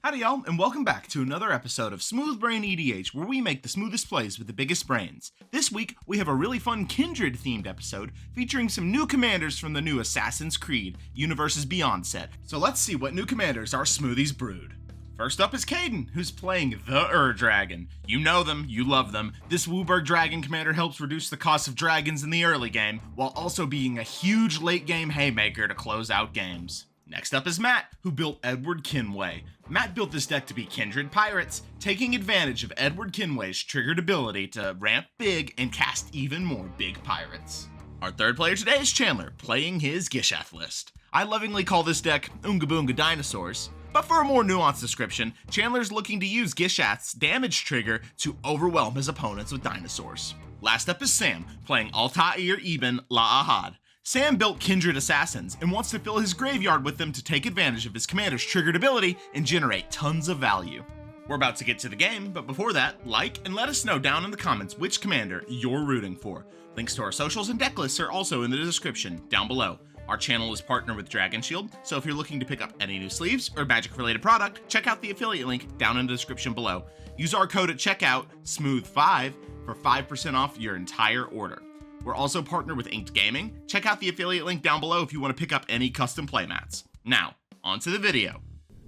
Howdy y'all, and welcome back to another episode of SmoothBrainEDH, where we make the smoothest plays with the biggest brains. This week, we have a really fun Kindred-themed episode featuring some new commanders from the new Assassin's Creed Universes Beyond set. So let's see what new commanders our smoothies brewed. First up is Caden, who's playing the Dragon. You know them, you love them. This Wooburg Dragon commander helps reduce the cost of dragons in the early game, while also being a huge late-game haymaker to close out games. Next up is Matt, who built Edward Kenway. Matt built this deck to be Kindred Pirates, taking advantage of Edward Kenway's triggered ability to ramp big and cast even more big pirates. Our third player today is Chandler, playing his Gishath list. I lovingly call this deck Oonga Boonga Dinosaurs, but for a more nuanced description, Chandler's looking to use Gishath's damage trigger to overwhelm his opponents with dinosaurs. Last up is Sam, playing Altair Ibn-La'Ahad. Sam built Kindred Assassins and wants to fill his graveyard with them to take advantage of his commander's triggered ability and generate tons of value. We're about to get to the game, but before that, like and let us know down in the comments which commander you're rooting for. Links to our socials and deck lists are also in the description down below. Our channel is partnered with Dragon Shield, so if you're looking to pick up any new sleeves or Magic-related product, check out the affiliate link down in the description below. Use our code at checkout, SMOOTH5, for 5% off your entire order. We're also partnered with Inked Gaming. Check out the affiliate link down below if you want to pick up any custom playmats. Now, on to the video.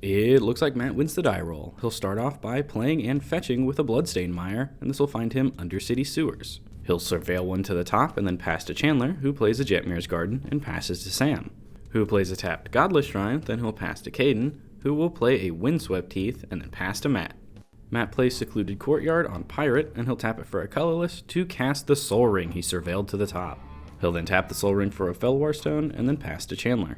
It looks like Matt wins the die roll. He'll start off by playing and fetching with a Bloodstained Mire, and this will find him under City Sewers. He'll Surveil one to the top and then pass to Chandler, who plays a Jetmir's Garden and passes to Sam, who plays a tapped Godless Shrine, then he'll pass to Caden, who will play a Windswept Teeth and then pass to Matt. Matt plays Secluded Courtyard on Pirate, and he'll tap it for a colorless to cast the Soul Ring he surveilled to the top. He'll then tap the Soul Ring for a Felwar Stone, and then pass to Chandler.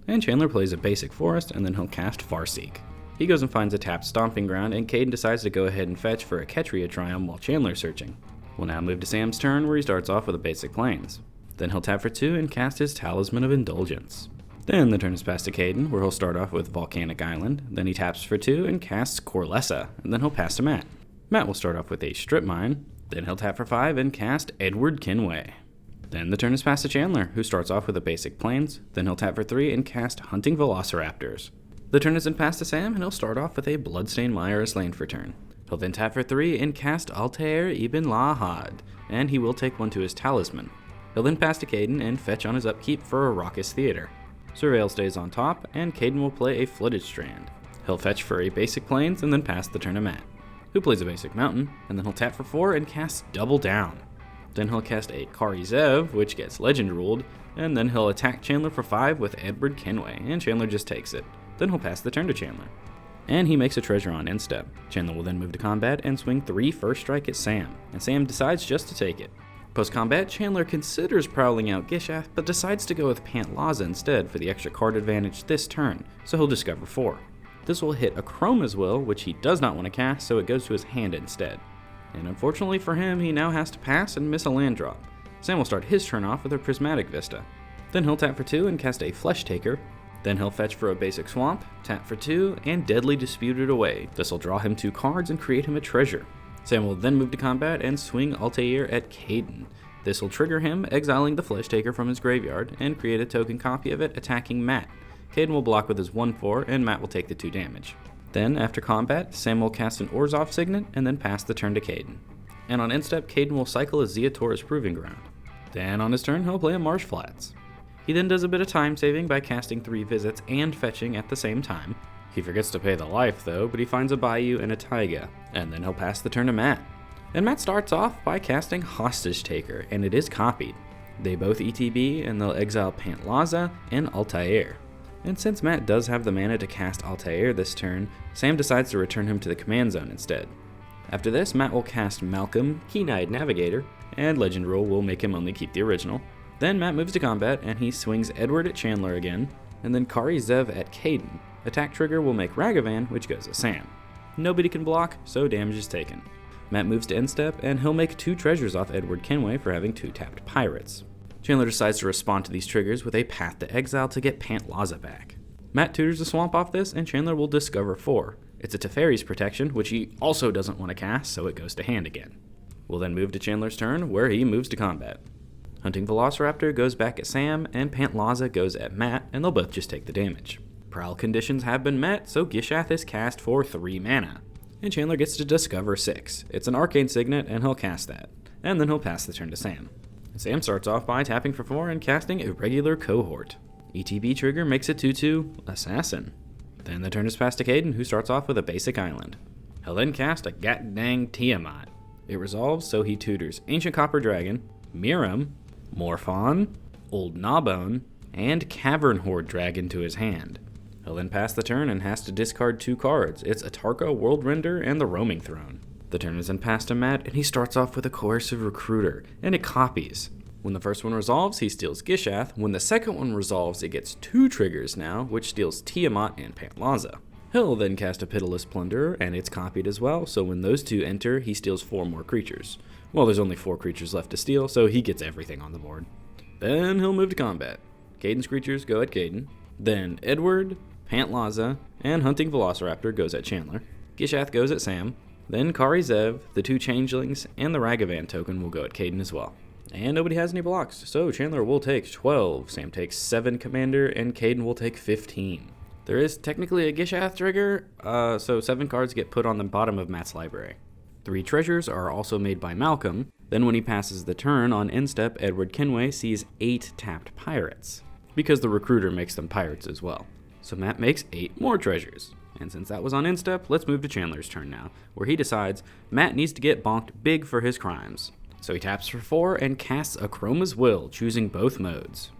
And Chandler plays a basic Forest, and then he'll cast Farseek. He goes and finds a tapped Stomping Ground, and Caden decides to go ahead and fetch for a Ketria Triumph while Chandler's searching. We'll now move to Sam's turn, where he starts off with a basic Plains. Then he'll tap for 2 and cast his Talisman of Indulgence. Then the turn is passed to Caden, where he'll start off with Volcanic Island, then he taps for 2 and casts Corlessa, and then he'll pass to Matt. Matt will start off with a Strip Mine, then he'll tap for 5 and cast Edward Kenway. Then the turn is passed to Chandler, who starts off with a basic Plains, then he'll tap for 3 and cast Hunting Velociraptors. The turn is then passed to Sam, and he'll start off with a Bloodstained Mire as land for turn. He'll then tap for 3 and cast Altair Ibn-La'Ahad, and he will take one to his Talisman. He'll then pass to Caden and fetch on his upkeep for a Raucous Theater. Surveil stays on top, and Caden will play a Flooded Strand. He'll fetch for a basic Plains and then pass the turn to Matt, who plays a basic Mountain, and then he'll tap for 4 and cast Double Down. Then he'll cast a Kari Zev, which gets Legend Ruled, and then he'll attack Chandler for 5 with Edward Kenway, and Chandler just takes it. Then he'll pass the turn to Chandler. And he makes a Treasure on end step. Chandler will then move to combat and swing 3 First Strike at Sam, and Sam decides just to take it. Post-combat, Chandler considers prowling out Gishath, but decides to go with Pantlaza instead for the extra card advantage this turn, so he'll discover 4. This will hit a Chroma's Will, which he does not want to cast, so it goes to his hand instead. And unfortunately for him, he now has to pass and miss a land drop. Sam will start his turn off with a Prismatic Vista. Then he'll tap for 2 and cast a Flesh Taker. Then he'll fetch for a basic Swamp, tap for 2, and Deadly Dispute it away. This will draw him 2 cards and create him a treasure. Sam will then move to combat and swing Altair at Caden. This will trigger him, exiling the Flesh Taker from his graveyard, and create a token copy of it attacking Matt. Caden will block with his 1/4, and Matt will take the 2 damage. Then, after combat, Sam will cast an Orzhov Signet, and then pass the turn to Caden. And on end step, Caden will cycle a Zeator's Proving Ground. Then, on his turn, he'll play a Marsh Flats. He then does a bit of time saving by casting 3 visits and fetching at the same time. He forgets to pay the life though, but he finds a Bayou and a Taiga, and then he'll pass the turn to Matt. And Matt starts off by casting Hostage Taker, and it is copied. They both ETB, and they'll exile Pantlaza and Altair. And since Matt does have the mana to cast Altair this turn, Sam decides to return him to the command zone instead. After this, Matt will cast Malcolm, Keen-Eyed Navigator, and Legend Rule will make him only keep the original. Then Matt moves to combat, and he swings Edward at Chandler again, and then Kari Zev at Caden. Attack trigger will make Ragavan, which goes to Sam. Nobody can block, so damage is taken. Matt moves to end step, and he'll make 2 treasures off Edward Kenway for having 2 tapped pirates. Chandler decides to respond to these triggers with a Path to Exile to get Pantlaza back. Matt tutors the Swamp off this, and Chandler will discover 4. It's a Teferi's Protection, which he also doesn't want to cast, so it goes to hand again. We'll then move to Chandler's turn, where he moves to combat. Hunting Velociraptor goes back at Sam, and Pantlaza goes at Matt, and they'll both just take the damage. Prowl conditions have been met, so Gishath is cast for 3 mana. And Chandler gets to discover 6. It's an arcane signet, and he'll cast that. And then he'll pass the turn to Sam. Sam starts off by tapping for 4 and casting Irregular Cohort. ETB trigger makes it 2/2 Assassin. Then the turn is passed to Caden, who starts off with a basic island. He'll then cast a Gat-Dang Tiamat. It resolves, so he tutors Ancient Copper Dragon, Miram, Morphon, Old Gnawbone, and Cavern Horde Dragon to his hand. He'll then pass the turn and has to discard 2 cards. It's Atarka World Render and the Roaming Throne. The turn is then passed to Matt, and he starts off with a Coercive Recruiter, and it copies. When the first one resolves, he steals Gishath. When the second one resolves, it gets 2 triggers now, which steals Tiamat and Pantlaza. He'll then cast a Pitiless Plunderer, and it's copied as well, so when those 2 enter, he steals 4 more creatures. Well, there's only 4 creatures left to steal, so he gets everything on the board. Then he'll move to combat. Caden's creatures go at Caden. Then Edward, Pantlaza, and Hunting Velociraptor goes at Chandler. Gishath goes at Sam. Then Kari Zev, the 2 Changelings, and the Ragavan token will go at Caden as well. And nobody has any blocks, so Chandler will take 12, Sam takes 7 Commander, and Caden will take 15. There is technically a Gishath trigger, so 7 cards get put on the bottom of Matt's library. 3 treasures are also made by Malcolm. Then when he passes the turn on end step, Edward Kenway sees 8 tapped pirates, because the recruiter makes them pirates as well. So Matt makes 8 more treasures. And since that was on end step, let's move to Chandler's turn now, where he decides Matt needs to get bonked big for his crimes. So he taps for 4 and casts Akroma's Will, choosing both modes.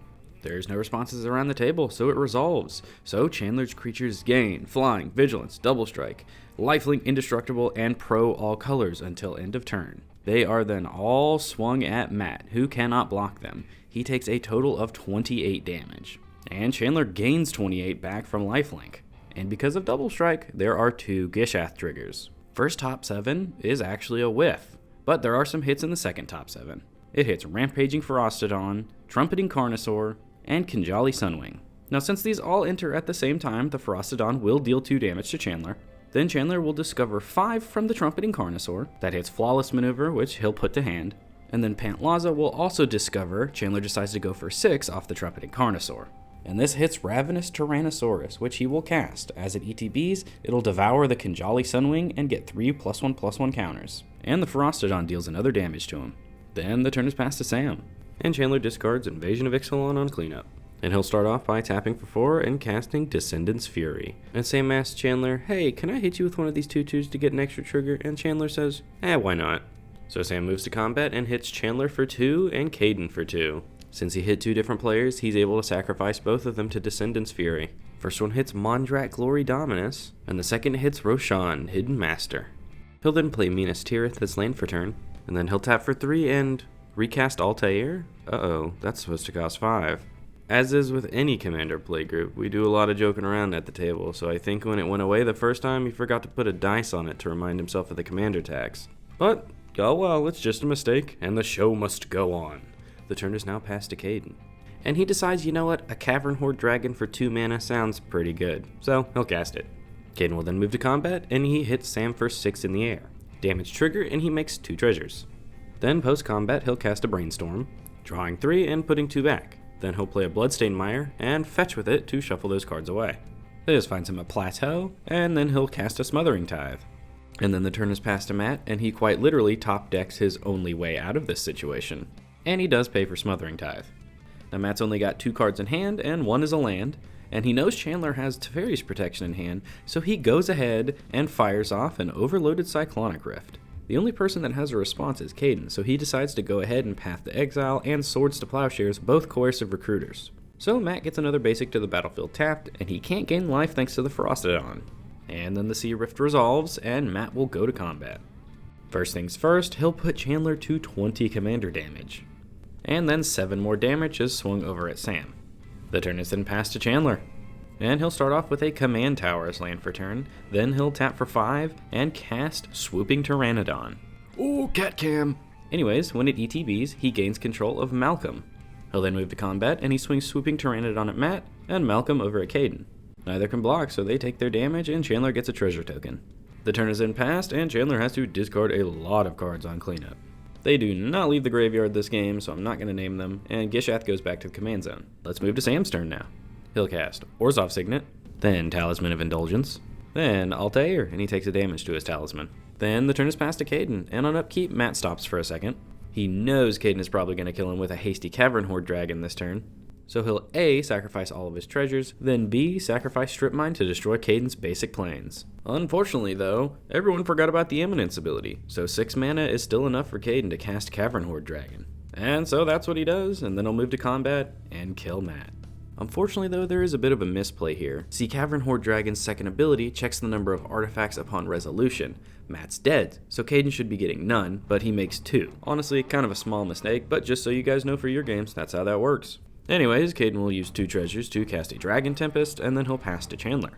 There's no responses around the table, so it resolves. So Chandler's creatures gain Flying, Vigilance, Double Strike, Lifelink Indestructible, and Pro all colors until end of turn. They are then all swung at Matt, who cannot block them. He takes a total of 28 damage. And Chandler gains 28 back from Lifelink. And because of Double Strike, there are 2 Gishath triggers. First top 7 is actually a whiff, but there are some hits in the second top 7. It hits Rampaging Ferostodon, Trumpeting Carnosaur, and Kinjali Sunwing. Now since these all enter at the same time, the Ferostodon will deal 2 damage to Chandler. Then Chandler will discover 5 from the Trumpeting Carnosaur. That hits Flawless Maneuver, which he'll put to hand. And then Pantlaza will also discover. Chandler decides to go for 6 off the Trumpeting Carnosaur. And this hits Ravenous Tyrannosaurus, which he will cast. As it ETBs, it'll devour the Kinjali Sunwing and get 3 +1/+1 counters. And the Ferostodon deals another damage to him. Then the turn is passed to Sam. And Chandler discards Invasion of Ixalan on cleanup. And he'll start off by tapping for 4 and casting Descendant's Fury. And Sam asks Chandler, hey, can I hit you with one of these 2/2s to get an extra trigger? And Chandler says, why not? So Sam moves to combat and hits Chandler for 2 and Caden for 2. Since he hit 2 different players, he's able to sacrifice both of them to Descendant's Fury. First one hits Mondrak Glory Dominus, and the second hits Roshan, Hidden Master. He'll then play Minas Tirith as land for turn, and then he'll tap for 3 and recast Altair? Uh-oh, that's supposed to cost 5. As is with any Commander playgroup, we do a lot of joking around at the table, so I think when it went away the first time, he forgot to put a dice on it to remind himself of the Commander tax. But, oh well, it's just a mistake, and the show must go on. The turn is now passed to Caden. And he decides, you know what, a Cavern Horde Dragon for 2 mana sounds pretty good, so he'll cast it. Caden will then move to combat, and he hits Sam for 6 in the air. Damage trigger, and he makes 2 treasures. Then post-combat, he'll cast a Brainstorm, drawing 3 and putting 2 back. Then he'll play a Bloodstained Mire, and fetch with it to shuffle those cards away. This finds him a Plateau, and then he'll cast a Smothering Tithe. And then the turn is passed to Matt, and he quite literally top decks his only way out of this situation. And he does pay for Smothering Tithe. Now Matt's only got 2 cards in hand, and 1 is a land, and he knows Chandler has Teferi's Protection in hand, so he goes ahead and fires off an Overloaded Cyclonic Rift. The only person that has a response is Caden, so he decides to go ahead and Path to Exile and Swords to Plowshares, both Coercive Recruiters. So Matt gets another basic to the battlefield tapped, and he can't gain life thanks to the Ferostodon. And then the Sea Rift resolves, and Matt will go to combat. First things first, he'll put Chandler to 20 commander damage. And then 7 more damage is swung over at Sam. The turn is then passed to Chandler. And he'll start off with a Command Tower as land for turn, then he'll tap for 5 and cast Swooping Pteranodon. Ooh, cat cam! Anyways, when it ETBs, he gains control of Malcolm. He'll then move to combat, and he swings Swooping Pteranodon at Matt, and Malcolm over at Caden. Neither can block, so they take their damage, and Chandler gets a treasure token. The turn is then passed, and Chandler has to discard a lot of cards on cleanup. They do not leave the graveyard this game, so I'm not going to name them, and Gishath goes back to the command zone. Let's move to Sam's turn now. He'll cast Orzhov Signet, Then Talisman of Indulgence. Then Altair, and he takes a damage to his Talisman. Then the turn is passed to Caden, and on upkeep, Matt stops for a second. He knows Caden is probably going to kill him with a hasty Cavern Horde Dragon this turn. So he'll A, sacrifice all of his treasures, then B, sacrifice Strip Mine to destroy Caden's basic planes. Unfortunately though, everyone forgot about the Eminence ability, so 6 mana is still enough for Caden to cast Cavern Horde Dragon. And so that's what he does, and then he'll move to combat and kill Matt. Unfortunately though, there is a bit of a misplay here. See, Cavern Horde Dragon's second ability checks the number of artifacts upon resolution. Matt's dead, so Caden should be getting none, but he makes 2. Honestly, kind of a small mistake, but just so you guys know for your games, that's how that works. Anyways, Caden will use 2 treasures to cast a Dragon Tempest, and then he'll pass to Chandler,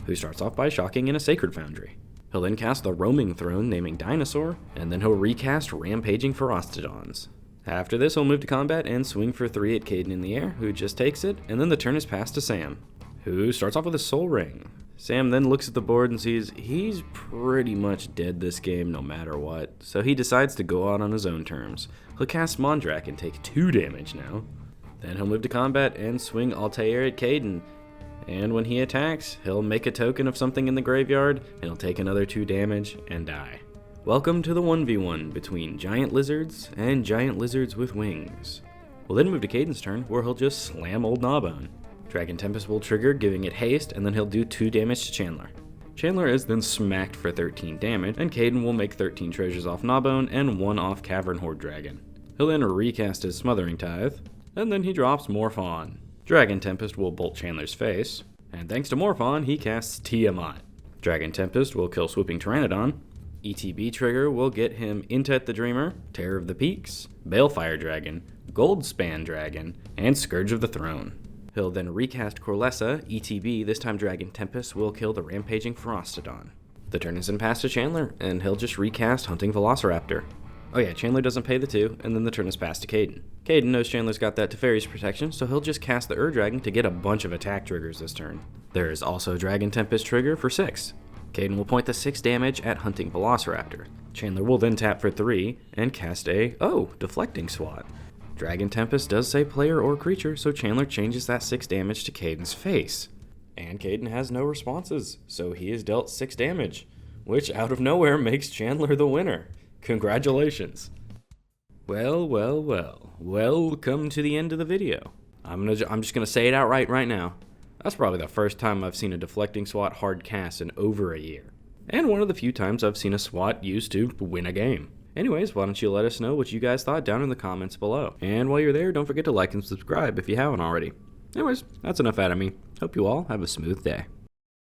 who starts off by shocking in a Sacred Foundry. He'll then cast the Roaming Throne, naming Dinosaur, and then he'll recast Rampaging Ferostodons. After this, he'll move to combat and swing for 3 at Caden in the air, who just takes it, and then the turn is passed to Sam, who starts off with a Soul Ring. Sam then looks at the board and sees he's pretty much dead this game no matter what, so he decides to go out on his own terms. He'll cast Mondrak and take 2 damage now. Then he'll move to combat and swing Altair at Caden, and when he attacks, he'll make a token of something in the graveyard, and he'll take another 2 damage and die. Welcome to the 1v1 between giant lizards and giant lizards with wings. We'll then move to Caden's turn, where he'll just slam Old Gnawbone. Dragon Tempest will trigger, giving it haste, and then he'll do 2 damage to Chandler. Chandler is then smacked for 13 damage, and Caden will make 13 treasures off Gnawbone and 1 off Cavern Horde Dragon. He'll then recast his Smothering Tithe, and then he drops Morphon. Dragon Tempest will bolt Chandler's face, and thanks to Morphon, he casts Tiamat. Dragon Tempest will kill Swooping Pteranodon. ETB trigger will get him Intet the Dreamer, Terror of the Peaks, Balefire Dragon, Goldspan Dragon, and Scourge of the Throne. He'll then recast Corlessa, ETB, this time Dragon Tempest will kill the Rampaging Ferostodon. The turn is then passed to Chandler, and he'll just recast Hunting Velociraptor. Oh yeah, Chandler doesn't pay the 2, and then the turn is passed to Caden. Caden knows Chandler's got that Teferi's protection, so he'll just cast the Dragon to get a bunch of attack triggers this turn. There is also Dragon Tempest trigger for 6. Caden will point the 6 damage at Hunting Velociraptor. Chandler will then tap for 3 and cast a, Deflecting Swat. Dragon Tempest does say player or creature, so Chandler changes that 6 damage to Caden's face. And Caden has no responses, so he is dealt 6 damage, which out of nowhere makes Chandler the winner. Congratulations. Well, welcome to the end of the video. I'm just gonna say it outright right now. That's probably the first time I've seen a Deflecting Swat hard cast in over a year. And one of the few times I've seen a SWAT used to win a game. Anyways, why don't you let us know what you guys thought down in the comments below. And while you're there, don't forget to like and subscribe if you haven't already. Anyways, that's enough out of me. Hope you all have a smooth day.